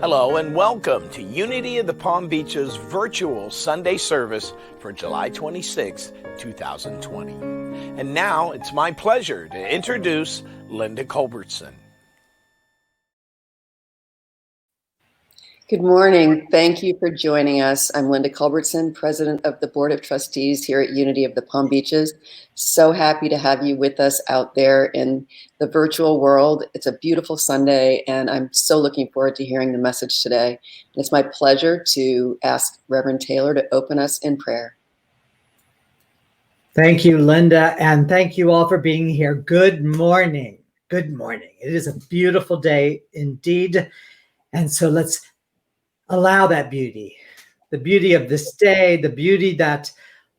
Hello and welcome to Unity of the Palm Beaches virtual Sunday service for July 26, 2020. And now it's my pleasure to introduce Linda Culbertson. Good morning. Thank you for joining us. I'm Linda Culbertson, President of the Board of Trustees here at Unity of the Palm Beaches. So happy to have you with us out there in the virtual world. It's a beautiful Sunday, and I'm so looking forward to hearing the message today. It's my pleasure to ask Reverend Taylor to open us in prayer. Thank you, Linda, and thank you all for being here. Good morning. Good morning. It is a beautiful day indeed, and so let's allow that beauty, the beauty of this day, the beauty that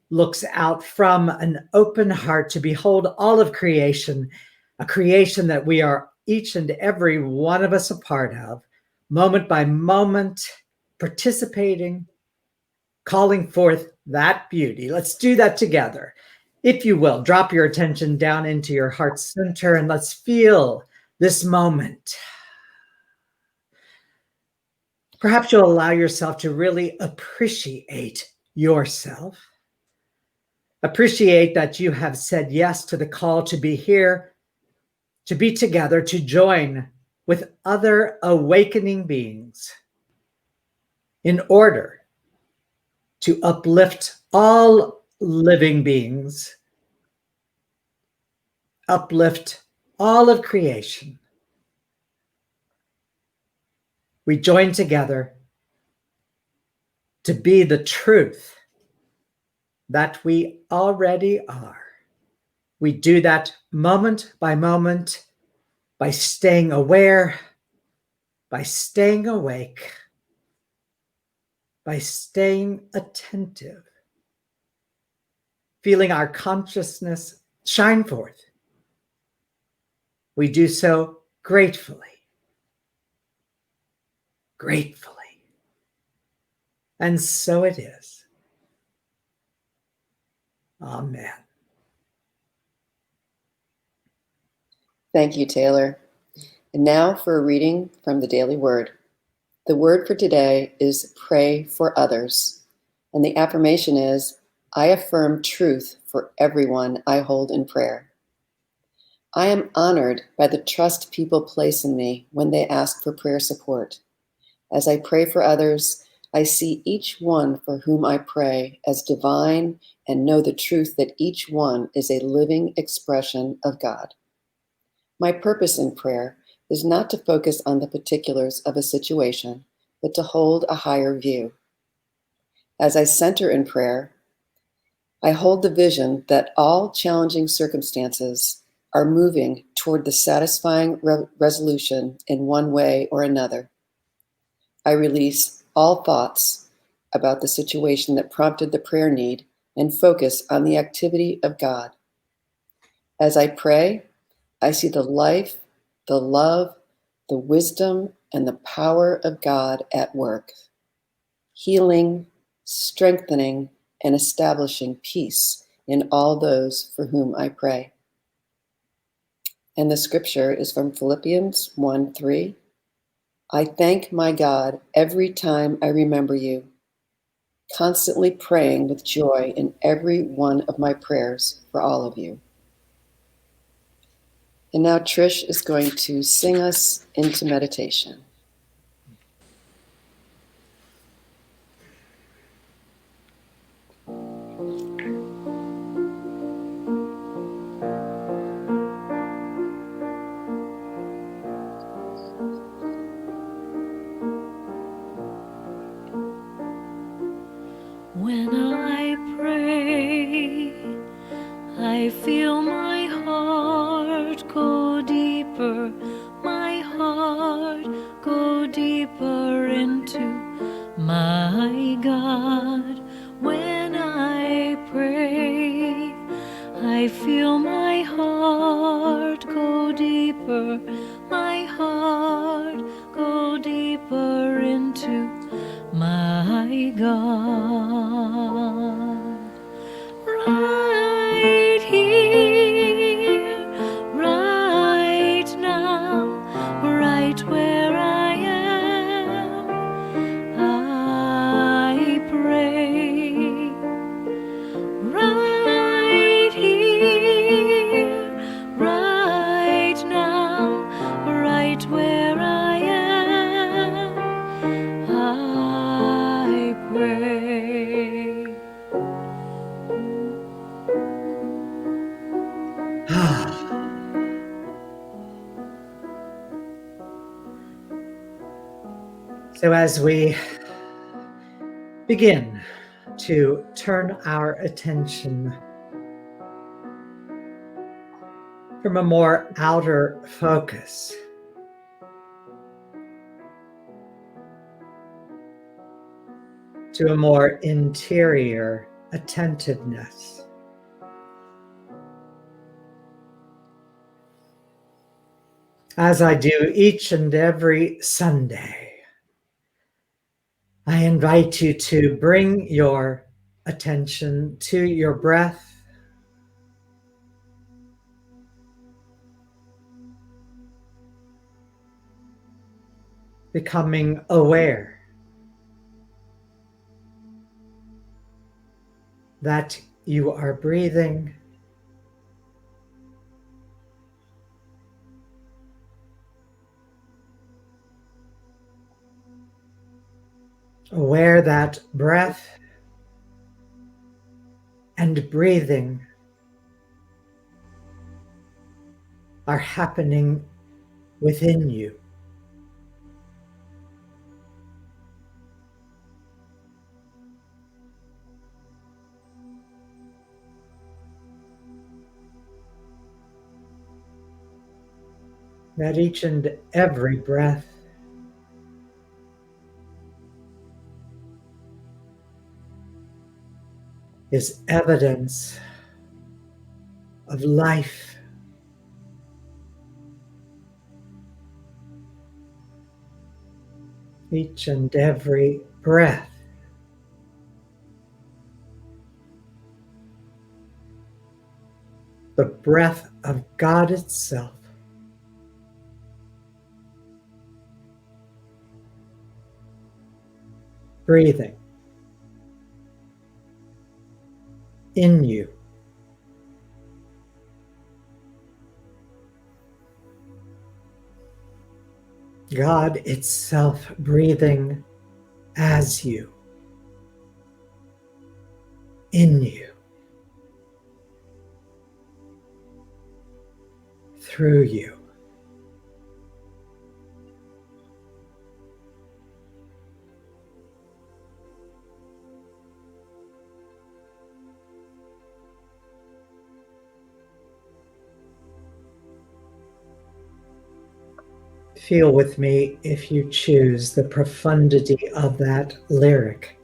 looks out from an open heart to behold all of creation, a creation that we are each and every one of us a part of, moment by moment, participating, calling forth that beauty. Let's do that together. If you will, drop your attention down into your heart center and let's feel this moment. Perhaps you'll allow yourself to really appreciate yourself. Appreciate that you have said yes to the call to be here, to be together, to join with other awakening beings in order to uplift all living beings, uplift all of creation. We join together to be the truth that we already are. We do that moment by moment by staying aware, by staying awake, by staying attentive, feeling our consciousness shine forth. We do so gratefully. Gratefully. And so it is. Amen. Thank you, Taylor. And now for a reading from the Daily Word. The word for today is pray for others. And the affirmation is, I affirm truth for everyone I hold in prayer. I am honored by the trust people place in me when they ask for prayer support. As I pray for others, I see each one for whom I pray as divine and know the truth that each one is a living expression of God. My purpose in prayer is not to focus on the particulars of a situation, but to hold a higher view. As I center in prayer, I hold the vision that all challenging circumstances are moving toward the satisfying resolution in one way or another. I release all thoughts about the situation that prompted the prayer need and focus on the activity of God. As I pray, I see the life, the love, the wisdom, and the power of God at work, healing, strengthening, and establishing peace in all those for whom I pray. And the scripture is from Philippians 1:3. I thank my God every time I remember you, constantly praying with joy in every one of my prayers for all of you. And now Trish is going to sing us into meditation. When I pray, I feel my heart go deeper, my heart go deeper into my God. When I pray, I feel my heart go deeper, my heart go deeper into my God. Right here, right now, right where I am, So as we begin to turn our attention from a more outer focus to a more interior attentiveness, as I do each and every Sunday, I invite you to bring your attention to your breath, becoming aware that you are breathing, aware that breath and breathing are happening within you. That each and every breath is evidence of life. Each and every breath the breath of God itself, breathing in you. God itself breathing as you, in you, through you. Feel with me, if you choose, the profundity of that lyric.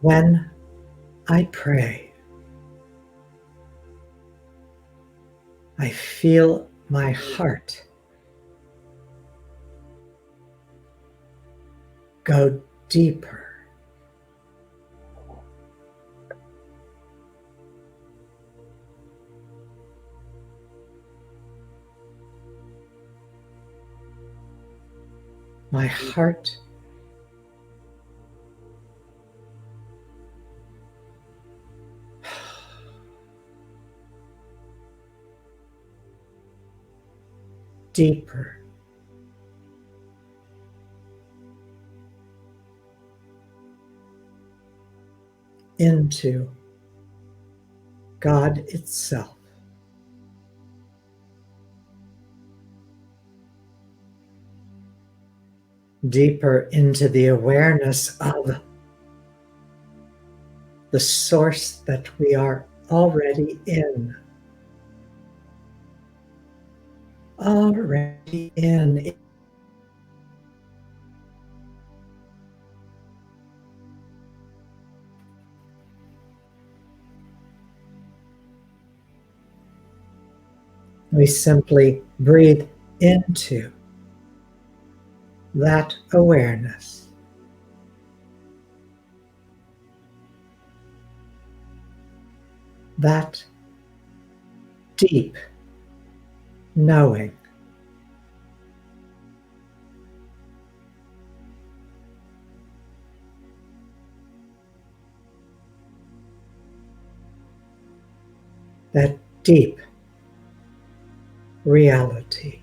When I pray, I feel my heart go deeper. My heart deeper into God itself. Deeper into the awareness of the source that we are already in. Already in. We simply breathe into that awareness. That deep knowing. That deep reality.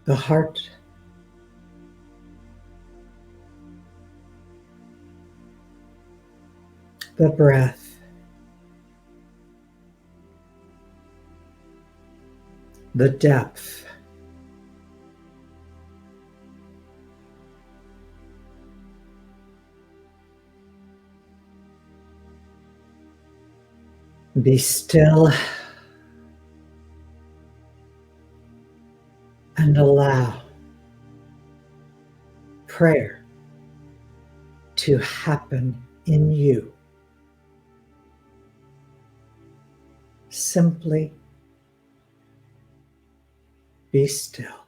The heart the breath, the depth, be still and allow prayer to happen in you. Simply be still.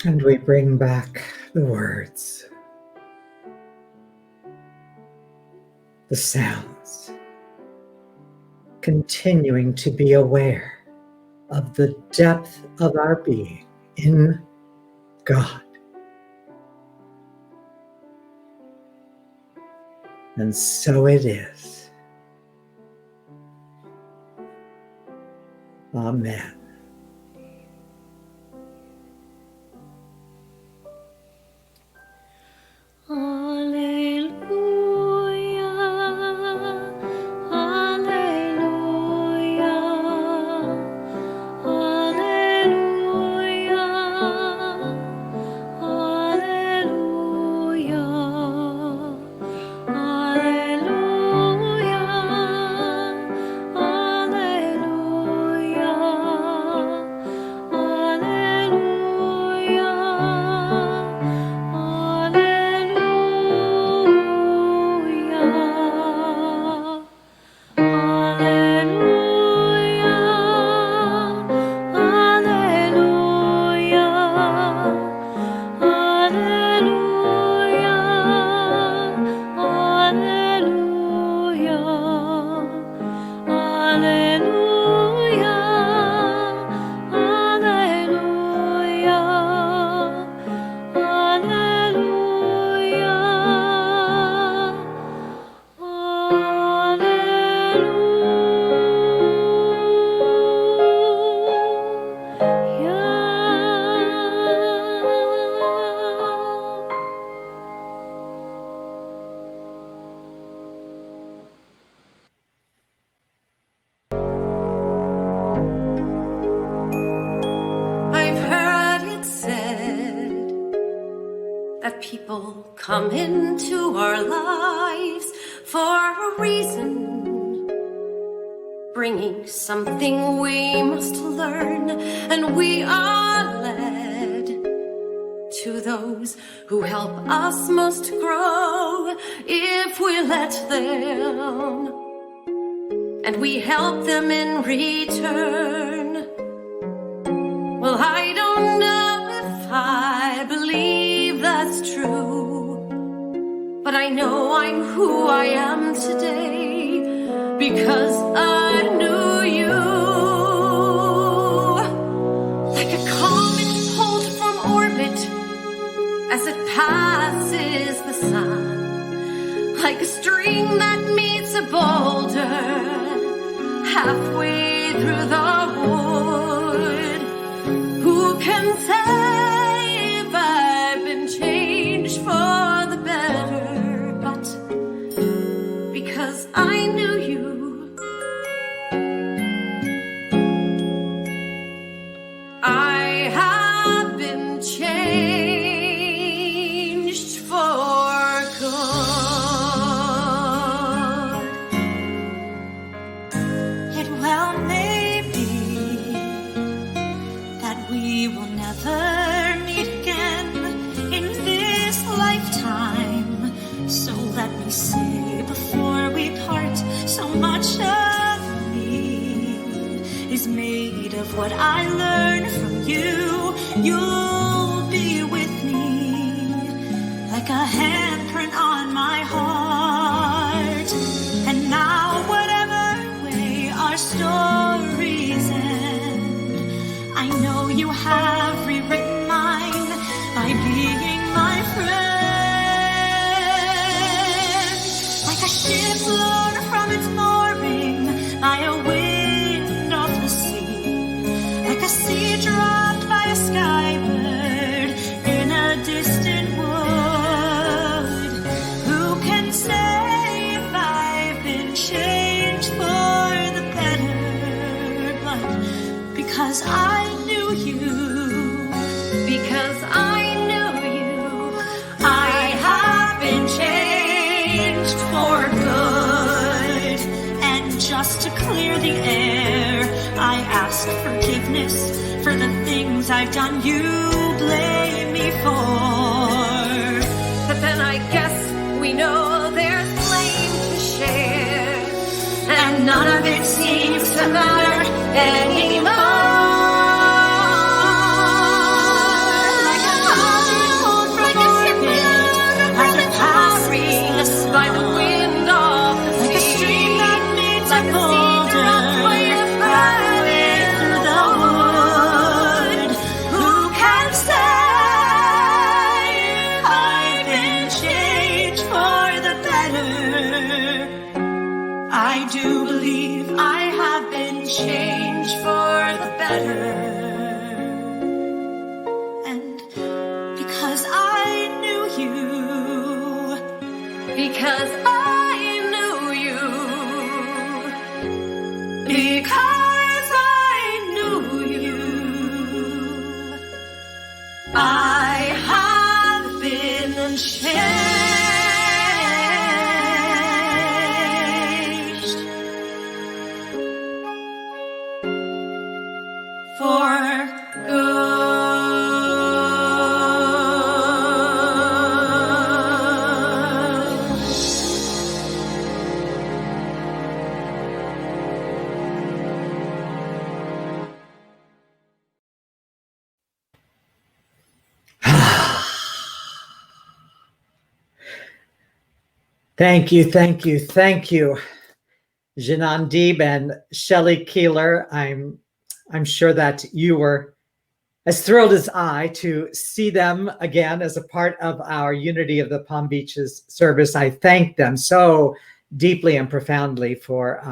And we bring back the words, the sounds, continuing to be aware of the depth of our being in God. And so it is. Amen. Alleluia, alleluia, alleluia, alleluia, alleluia, alleluia. that people come into our lives for a reason, bringing something we must learn, and we are led to those who help us most grow if we let them, and we help them in return. Well, I don't know if I believe that's true, but I know I'm who I am today because I knew you. Like a comet pulled from orbit as it passes the sun, like a stream that meets a boulder halfway through the wood. Who can say if I've been changed for the better? But because I knew you, I have been changed for good. It well may be that we will never meet again in this lifetime. So let me say before we part, so much of me is made of what I learned from you. You'll be with me like a handprint on my heart. And now whatever way our stories end, I know you have rewritten mine by being my friend. Like a ship blown from its mooring by a wind off the sea, like a seed dropped by a skybird in a distant wood. Who can say if I've been changed for the better? But because I knew you, because I knew you, I have been changed for good. And just to clear the air, I ask forgiveness for the things I've done you blame me for. but then I guess we know there's blame to share, And none of it seems to matter anymore. Like a comet pulled from orbit as it passes by the wind of the like a sea, stream that meets like a a boulder halfway through the wood. Who can say I've been changed for the better? I do believe I have been changed for the better. And because I knew you, because I knew you, because I knew you, I have been changed for good. Thank you, thank you, thank you, Janan Deeb and Shelley Keeler. I'm sure that you were as thrilled as I to see them again as a part of our Unity of the Palm Beaches service. I thank them so deeply and profoundly for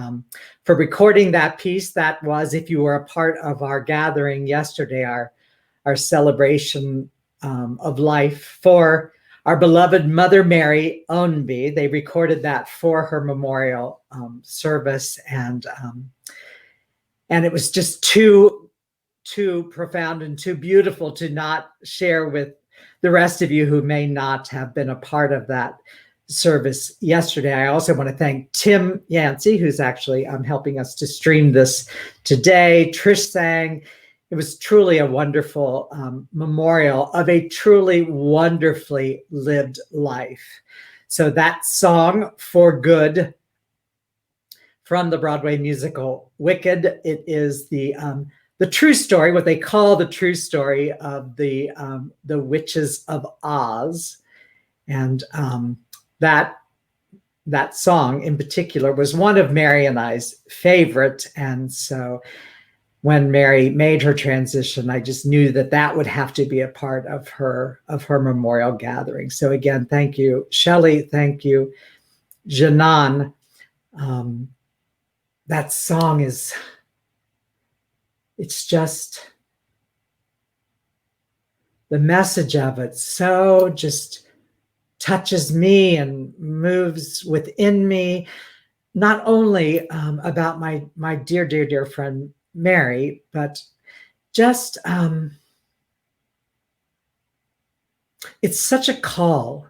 recording that piece. That was, if you were a part of our gathering yesterday, our celebration of life for our beloved Mother Mary Ownby. They recorded that for her memorial service, and it was just too profound and too beautiful to not share with the rest of you who may not have been a part of that service yesterday. I also want to thank Tim Yancey, who's actually helping us to stream this today. Trish sang. It was truly a wonderful memorial of a truly wonderfully lived life. So that song, For Good, from the Broadway musical Wicked, it is the true story, what they call the true story of the Witches of Oz. And that song in particular was one of Mary and I's favorite. And so when Mary made her transition, I just knew that would have to be a part of her memorial gathering. So again, thank you, Shelley. Thank you, Janan. That song it's just the message of it so just touches me and moves within me, not only about my dear friend Mary, but just it's such a call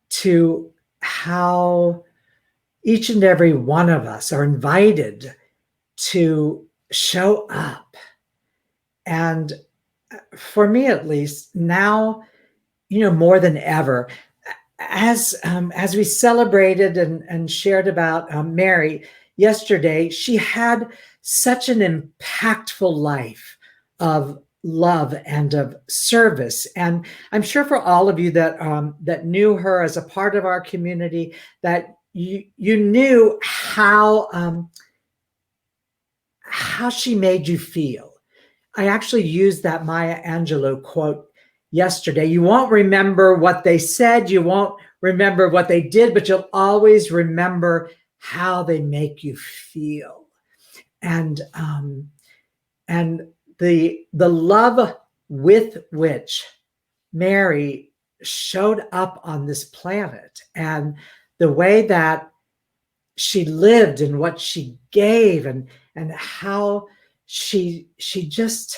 to how each and every one of us are invited to show up. And for me, at least now, more than ever, as we celebrated and shared about Mary yesterday, she had such an impactful life of love and of service. And I'm sure for all of you that knew her as a part of our community, that you knew how she made you feel. I actually used that Maya Angelou quote yesterday. You won't remember what they said, you won't remember what they did, but you'll always remember how they make you feel. And the love with which Mary showed up on this planet, and the way that she lived and what she gave, and how she just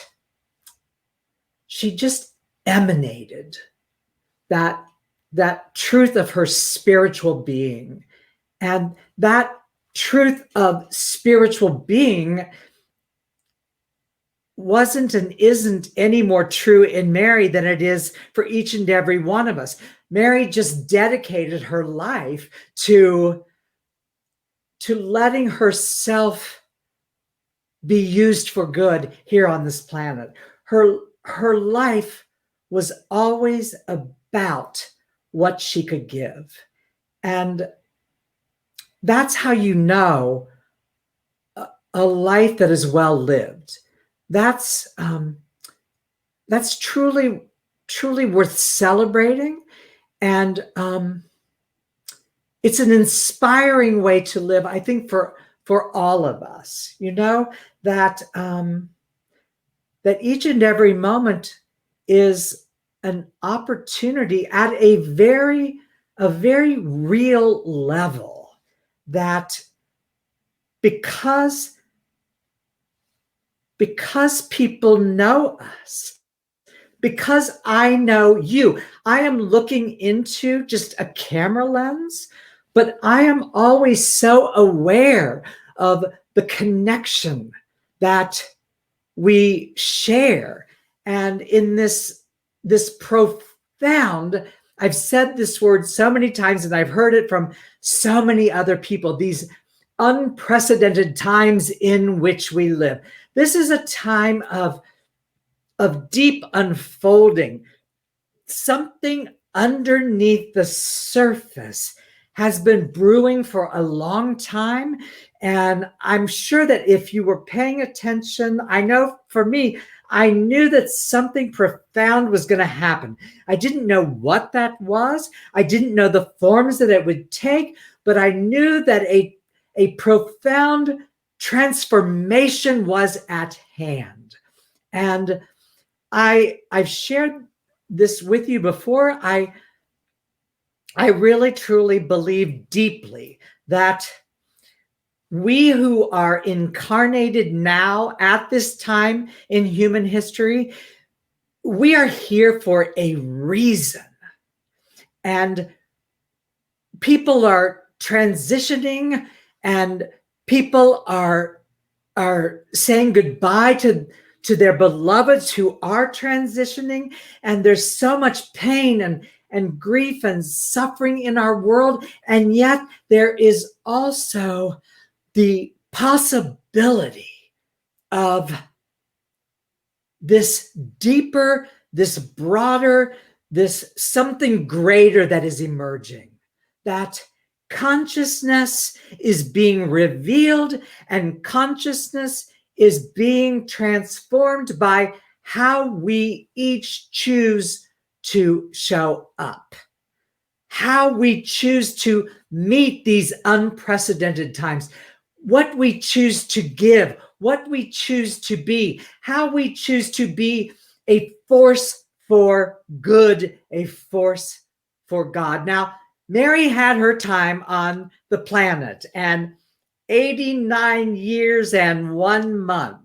emanated that truth of her spiritual being. And that truth of spiritual being wasn't and isn't any more true in Mary than it is for each and every one of us. Mary just dedicated her life to letting herself be used for good here on this planet. Her life was always about what she could give. And that's how you know a life that is well lived. That's truly worth celebrating. And it's an inspiring way to live, I think, for all of us, that each and every moment is an opportunity at a very real level, that because people know us, because I know you, I am looking into just a camera lens, but I am always so aware of the connection that we share. And in this profound, I've said this word so many times, and I've heard it from so many other people, these unprecedented times in which we live. This is a time of deep unfolding. Something underneath the surface has been brewing for a long time. And I'm sure that if you were paying attention, I know for me, I knew that something profound was going to happen. I didn't know what that was. I didn't know the forms that it would take, but I knew that a profound transformation was at hand. And I've shared this with you before. I really, truly believe deeply that we who are incarnated now at this time in human history, we are here for a reason. And people are transitioning, and people are saying goodbye to their beloveds who are transitioning. And there's so much pain and grief and suffering in our world. And yet there is also the possibility of this deeper, this broader, this something greater that is emerging, that consciousness is being revealed and consciousness is being transformed by how we each choose to show up, how we choose to meet these unprecedented times, what we choose to give, what we choose to be, how we choose to be a force for good, a force for God. Now, Mary had her time on the planet, and 89 years and 1 month.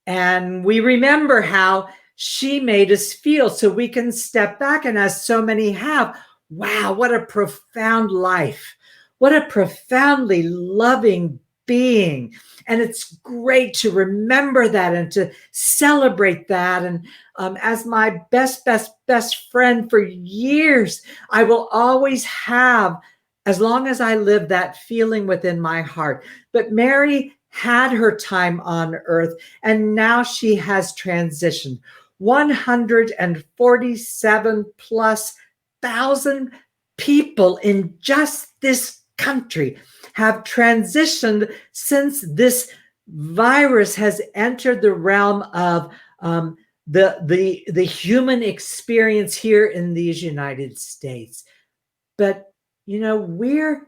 And we remember how she made us feel, so we can step back, and as so many have, wow, what a profound life. What a profoundly loving being. And it's great to remember that and to celebrate that. And as my best friend for years, I will always have, as long as I live, that feeling within my heart. But Mary had her time on earth, and now she has transitioned. 147 plus thousand people in just this country have transitioned since this virus has entered the realm of the human experience here in these United States. But you know, we're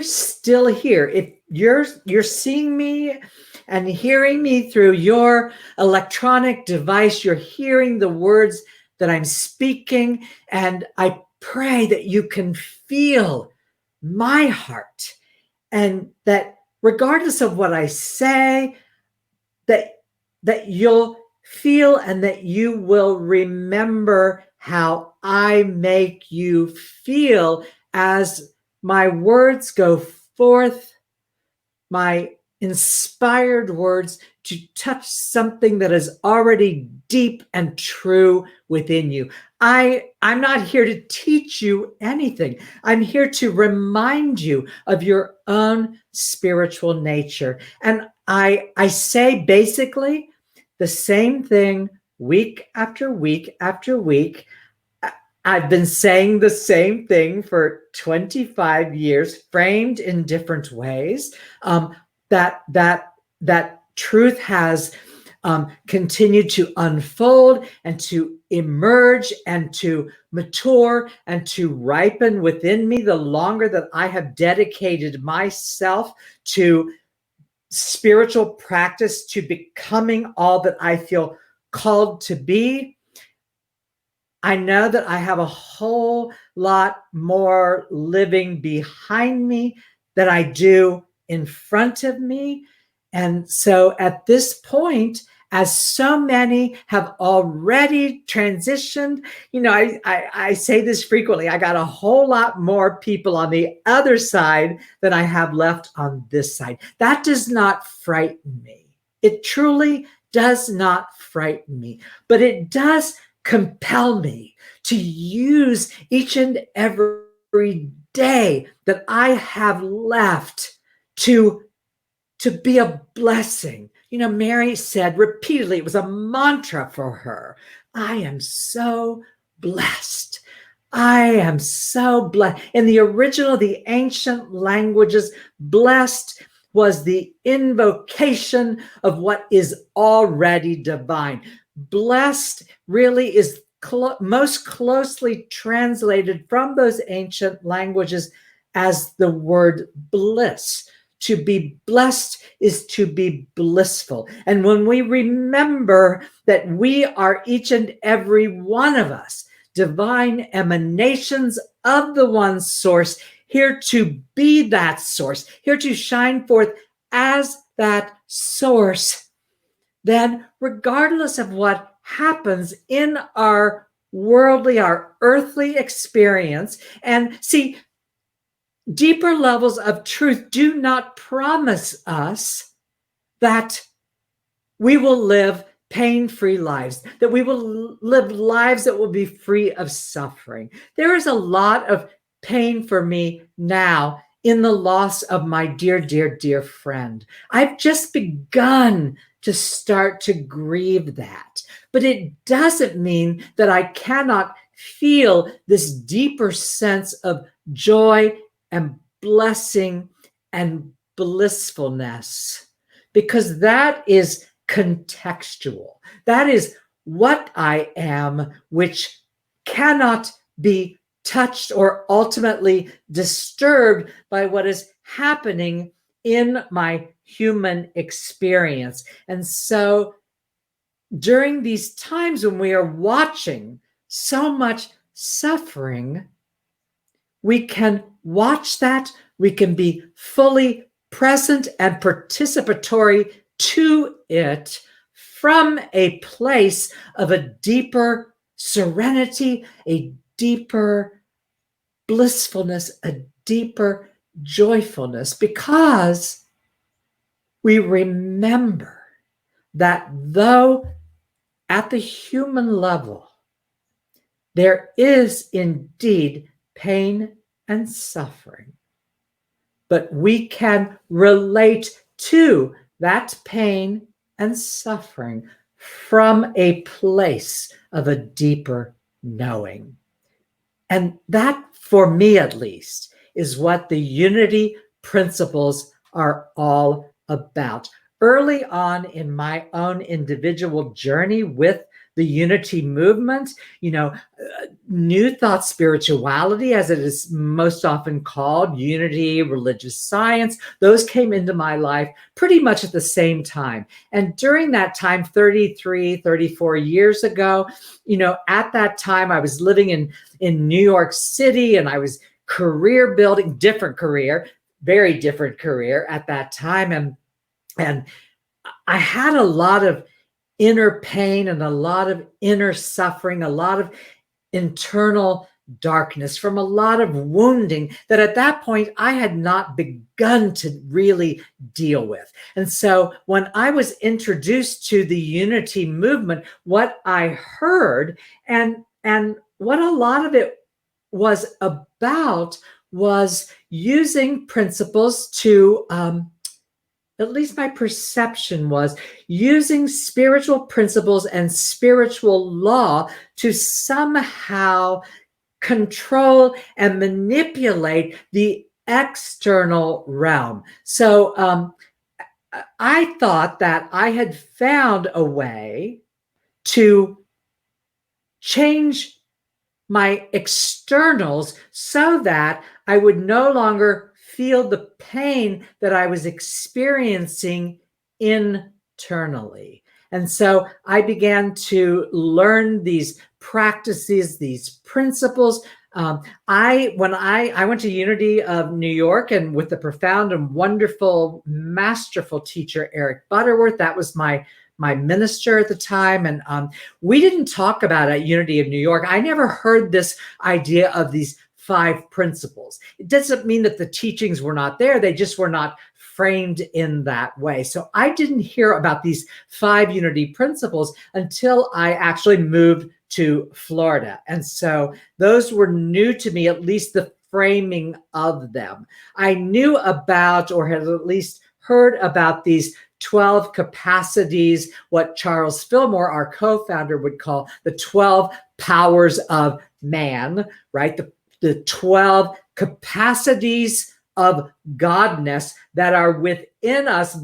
still here. If you're seeing me and hearing me through your electronic device, you're hearing the words that I'm speaking, and I pray that you can feel my heart, and that regardless of what I say, that you'll feel and that you will remember how I make you feel as my words go forth, my inspired words, to touch something that is already deep and true within you. I'm not here to teach you anything. I'm here to remind you of your own spiritual nature. And I say basically the same thing week after week after week. I've been saying the same thing for 25 years, framed in different ways. That truth has continued to unfold and to emerge and to mature and to ripen within me the longer that I have dedicated myself to spiritual practice, to becoming all that I feel called to be. I know that I have a whole lot more living behind me than I do in front of me. And so at this point, as so many have already transitioned, you know, I say this frequently, I got a whole lot more people on the other side than I have left on this side. That does not frighten me. It truly does not frighten me, but it does compel me to use each and every day that I have left to be a blessing. You know, Mary said repeatedly, it was a mantra for her, I am so blessed. I am so blessed. In the original, the ancient languages, blessed was the invocation of what is already divine. Blessed really is most closely translated from those ancient languages as the word bliss. To be blessed is to be blissful. And when we remember that we are, each and every one of us, divine emanations of the one source, here to be that source, here to shine forth as that source, then regardless of what happens in our worldly, our earthly experience. And see, deeper levels of truth do not promise us that we will live pain-free lives, that we will live lives that will be free of suffering. There is a lot of pain for me now in the loss of my dear, dear, dear friend. I've just begun to start to grieve that. But it doesn't mean that I cannot feel this deeper sense of joy and blessing and blissfulness, because that is contextual. That is what I am, which cannot be touched or ultimately disturbed by what is happening in my human experience. And so during these times when we are watching so much suffering, we can watch that, we can be fully present and participatory to it from a place of a deeper serenity, a deeper blissfulness, a deeper joyfulness, because we remember that though at the human level there is indeed pain and suffering, but we can relate to that pain and suffering from a place of a deeper knowing. And that, for me at least, is what the unity principles are all about. Early on in my own individual journey with the unity movement, New Thought spirituality, as it is most often called, unity, religious science, those came into my life pretty much at the same time. And during that time, 33, 34 years ago, at that time, I was living in New York City, and I was career building, very different career at that time. And I had a lot of inner pain and a lot of inner suffering, a lot of internal darkness from a lot of wounding that at that point I had not begun to really deal with. And so when I was introduced to the unity movement, what I heard and what a lot of it was about was using principles to at least my perception was using spiritual principles and spiritual law to somehow control and manipulate the external realm. So I thought that I had found a way to change my externals so that I would no longer feel the pain that I was experiencing internally. And so I began to learn these practices, these principles. When I went to Unity of New York, and with the profound and wonderful, masterful teacher, Eric Butterworth, that was my minister at the time. And we didn't talk about at Unity of New York. I never heard this idea of these 5 principles. It doesn't mean that the teachings were not there. They just were not framed in that way. So I didn't hear about these 5 unity principles until I actually moved to Florida. And so those were new to me, at least the framing of them. I knew about, or had at least heard about, these 12 capacities, what Charles Fillmore, our co-founder, would call the 12 powers of man, right? The 12 capacities of godness that are within us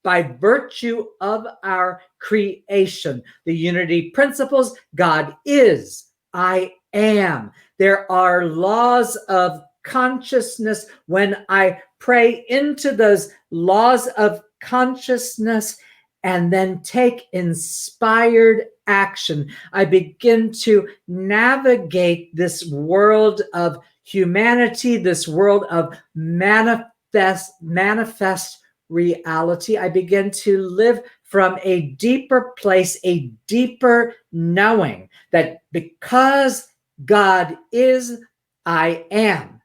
by virtue of our creation. The unity principles: God is, I am. There are laws of consciousness. When I pray into those laws of consciousness and then take inspired action, I begin to navigate this world of humanity, this world of manifest reality. I begin to live from a deeper place, a deeper knowing that because God is, I am.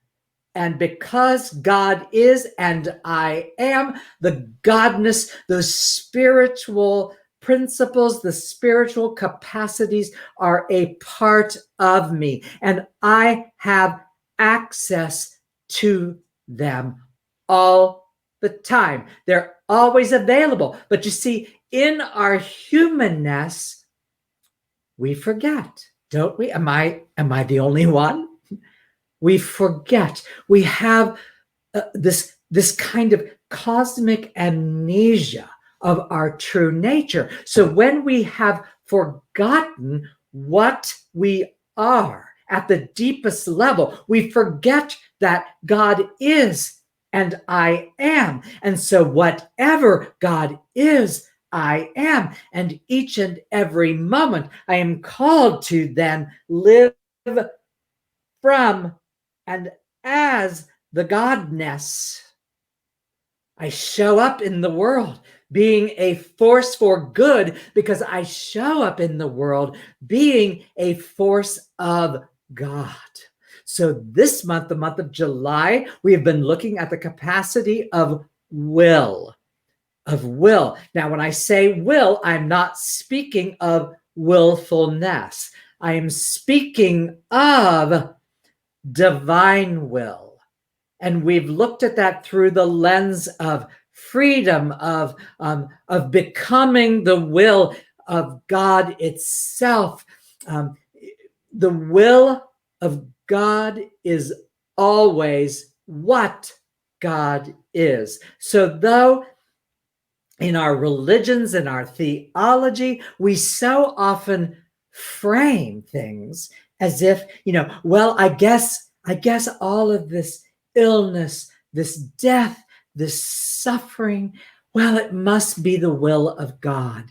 And because God is and I am, the godness, those spiritual principles, the spiritual capacities are a part of me. And I have access to them all the time. They're always available. But you see, in our humanness, we forget, don't we? Am I the only one? We forget. We have this kind of cosmic amnesia of our true nature. So when we have forgotten what we are at the deepest level, we forget that God is and I am. And so whatever God is, I am. And each and every moment, I am called to then live from and as the godness. I show up in the world being a force for good because I show up in the world being a force of God. So this month, the month of July, we have been looking at the capacity of will. Now, when I say will, I'm not speaking of willfulness. I am speaking of divine will. And we've looked at that through the lens of freedom, of becoming the will of God itself. The will of God is always what God is. So though in our religions and our theology, we so often frame things as if, well, I guess all of this illness, this death, this suffering, well, it must be the will of God.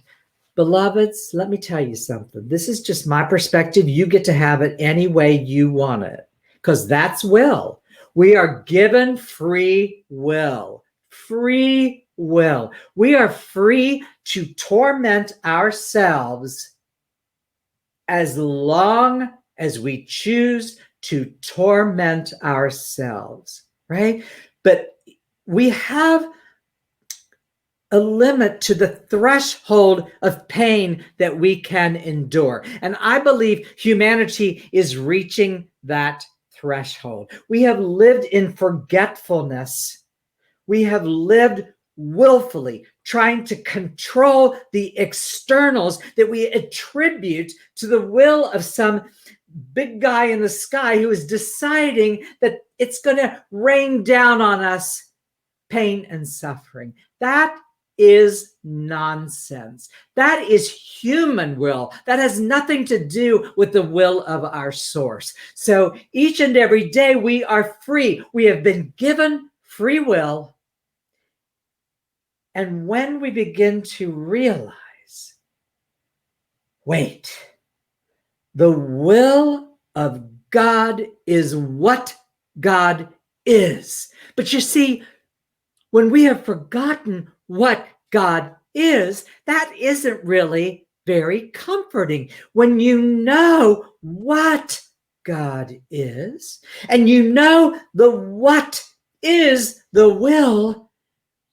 Beloveds, let me tell you something. This is just my perspective. You get to have it any way you want it, because that's will. We are given free will. Free will. We are free to torment ourselves as long as we choose to torment ourselves, right? But we have a limit to the threshold of pain that we can endure. And I believe humanity is reaching that threshold. We have lived in forgetfulness. We have lived willfully, trying to control the externals that we attribute to the will of some big guy in the sky who is deciding that it's going to rain down on us pain and suffering. That is nonsense. That is human will. That has nothing to do with the will of our source. So each and every day we are free. We have been given free will. And when we begin to realize, wait, the will of God is what God is. But you see, when we have forgotten what God is, that isn't really very comforting. When you know what God is, and you know the what is the will,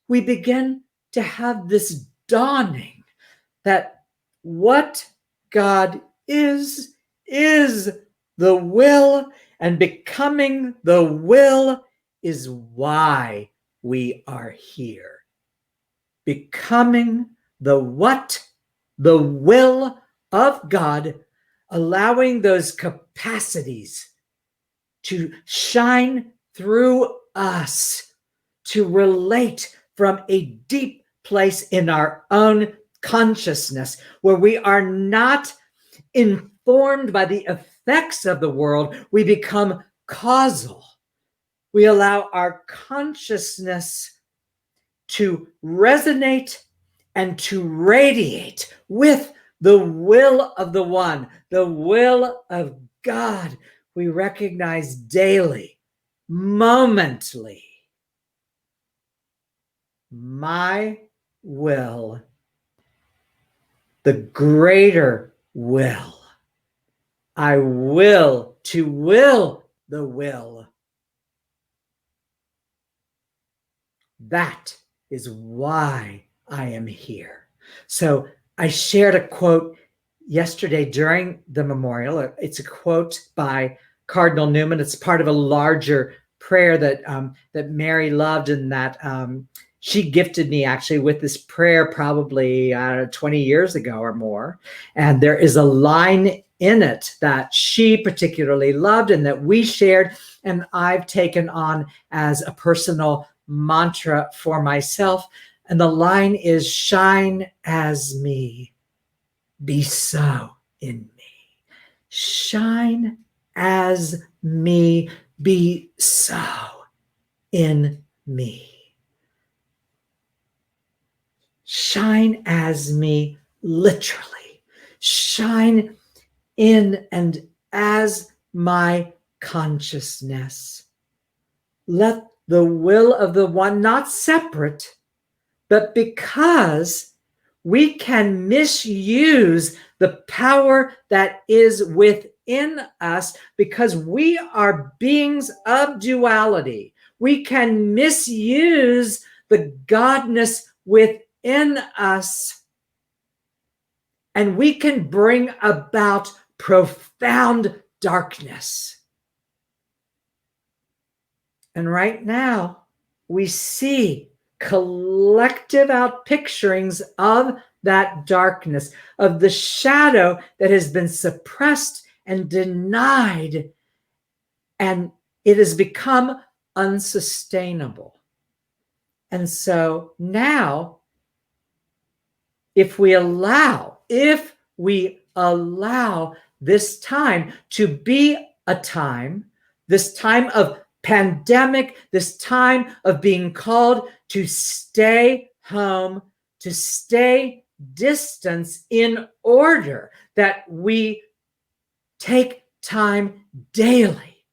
we begin to have this dawning that what God is the will, and becoming the will is why we are here. Becoming the what, the will of God, allowing those capacities to shine through us, to relate from a deep place in our own consciousness, where we are not informed by the effects of the world. We become causal. We allow our consciousness to resonate and to radiate with the will of the one, the will of God. We recognize daily, momently, my will, the greater will. I will to will the will. That is why I am here. So I shared a quote yesterday during the memorial. It's a quote by Cardinal Newman. It's part of a larger prayer that that Mary loved, and that she gifted me actually with this prayer probably 20 years ago or more. And there is a line in it that she particularly loved and that we shared, and I've taken on as a personal mantra for myself. And the line is, shine as me, be so in me. Shine as me, be so in me. Shine as me, literally. Shine in and as my consciousness. Let the will of the one, not separate, but because we can misuse the power that is within us, because we are beings of duality. We can misuse the godness within us, and we can bring about profound darkness. And right now, we see collective outpicturings of that darkness, of the shadow that has been suppressed and denied, and it has become unsustainable. And so now, if we allow this time to be a time, this time of pandemic, this time of being called to stay home, to stay distance, in order that we take time daily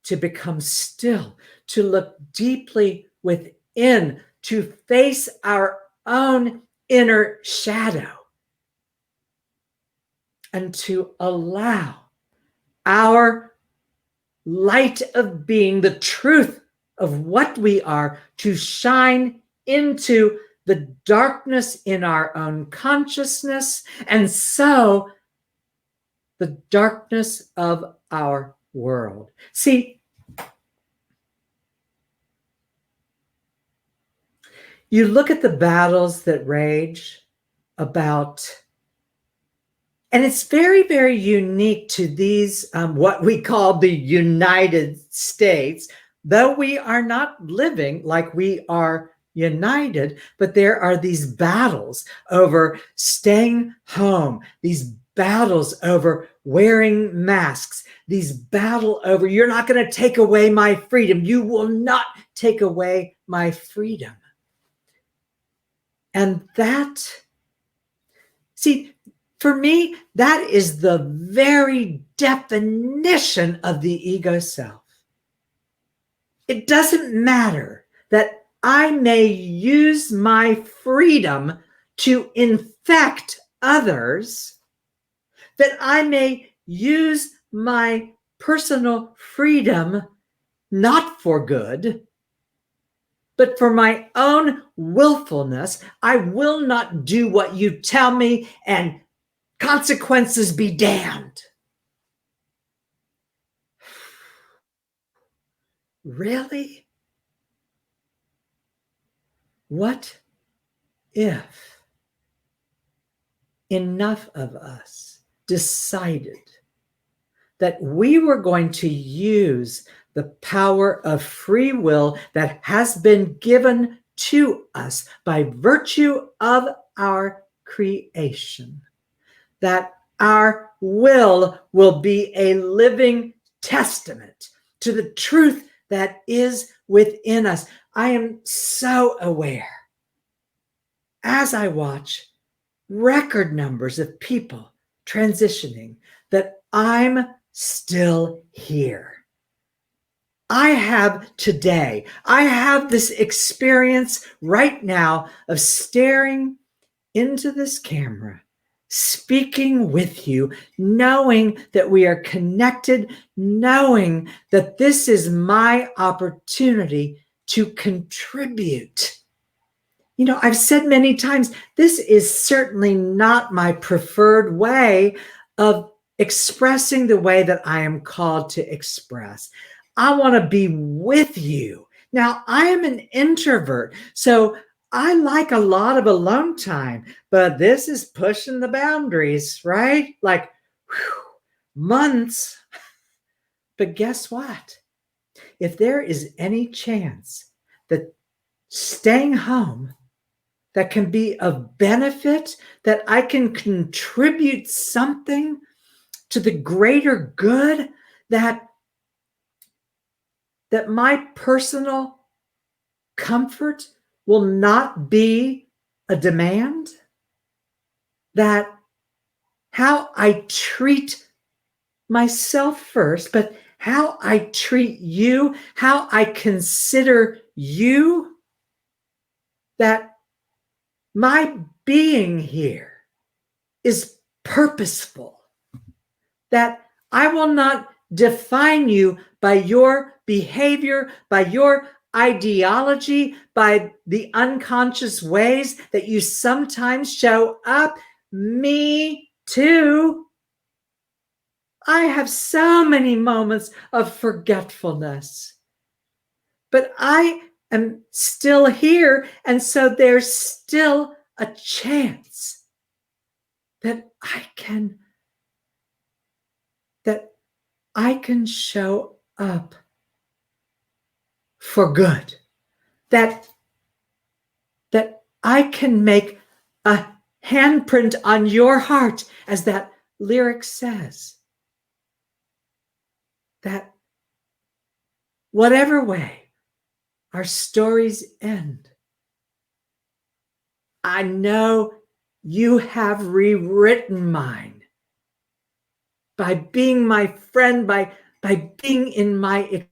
to become still, to look deeply within, to face our own inner shadow, and to allow our light of being, the truth of what we are, to shine into the darkness in our own consciousness, and so the darkness of our world. See, you look at the battles that rage about, and it's very, very unique to these, what we call the United States, though we are not living like we are united, but there are these battles over staying home, these battles over wearing masks, these battle over, you're not going to take away my freedom. You will not take away my freedom. And that, see, for me, that is the very definition of the ego self. It doesn't matter that I may use my freedom to infect others, that I may use my personal freedom not for good, but for my own willfulness. I will not do what you tell me, and consequences be damned. Really? What if enough of us decided that we were going to use the power of free will that has been given to us by virtue of our creation, that our will be a living testament to the truth that is within us? I am so aware, as I watch record numbers of people transitioning, that I'm still here. I have today. I have this experience right now of staring into this camera, speaking with you, knowing that we are connected, knowing that this is my opportunity to contribute. You know, I've said many times, this is certainly not my preferred way of expressing the way that I am called to express. I want to be with you. Now, I am an introvert, so I like a lot of alone time, but this is pushing the boundaries, right? Like, whew, months. But guess what? If there is any chance that staying home that can be of benefit, that I can contribute something to the greater good, that my personal comfort will not be a demand, that how I treat myself first, but how I treat you, how I consider you, that my being here is purposeful, that I will not define you by your behavior, by your ideology, by the unconscious ways that you sometimes show up. Me too. I have so many moments of forgetfulness, but I am still here. And so there's still a chance that I can show up for good, that I can make a handprint on your heart, as that lyric says, that whatever way our stories end, I know you have rewritten mine by being my friend, by being in my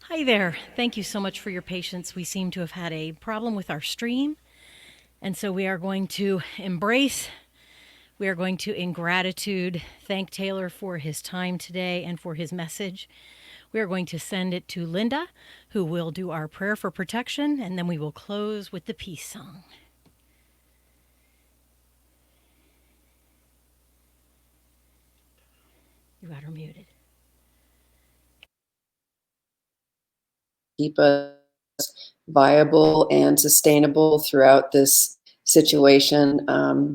Hi there. Thank you so much for your patience. We seem to have had a problem with our stream. And so we are going to in gratitude, thank Taylor for his time today and for his message. We are going to send it to Linda, who will do our prayer for protection, and then we will close with the peace song. You got her muted. Keep us viable and sustainable throughout this situation.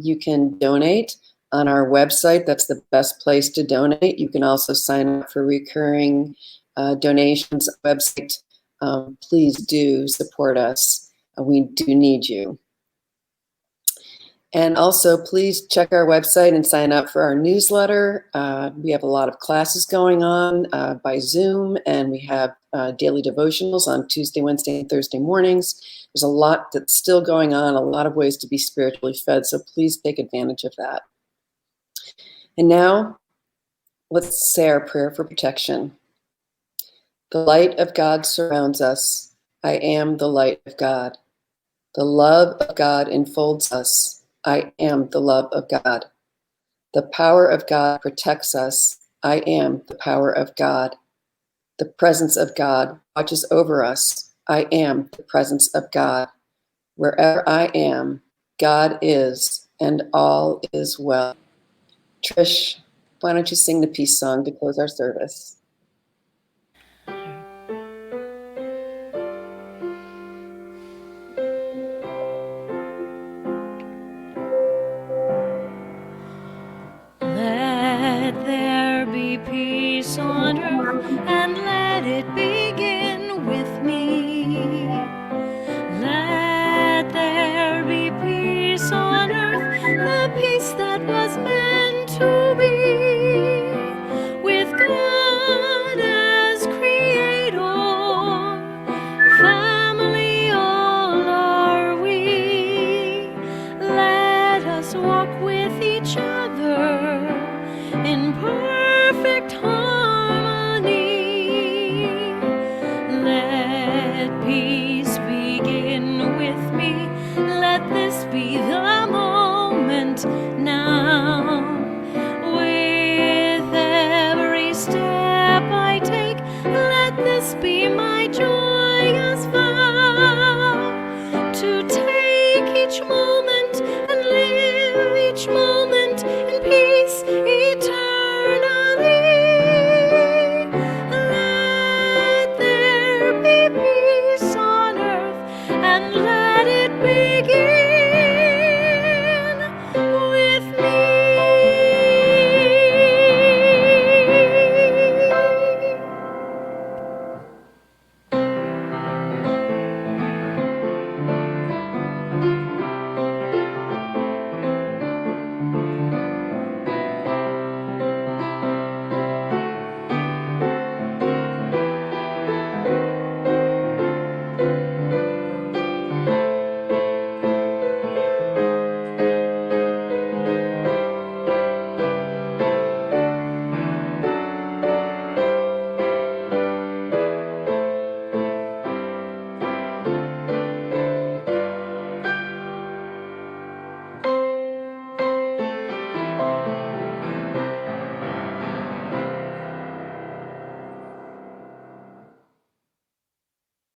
You can donate on our website. That's the best place to donate. You can also sign up for recurring donations website. Please do support us. We do need you. And also, please check our website and sign up for our newsletter. We have a lot of classes going on by Zoom, and we have daily devotionals on Tuesday, Wednesday, and Thursday mornings. There's a lot that's still going on, a lot of ways to be spiritually fed, so please take advantage of that. And now, let's say our prayer for protection. The light of God surrounds us. I am the light of God. The love of God enfolds us. I am the love of God. The power of God protects us. I am the power of God. The presence of God watches over us. I am the presence of God. Wherever I am, God is, and all is well. Trish, why don't you sing the peace song to close our service? Let there be peace on earth, and let it be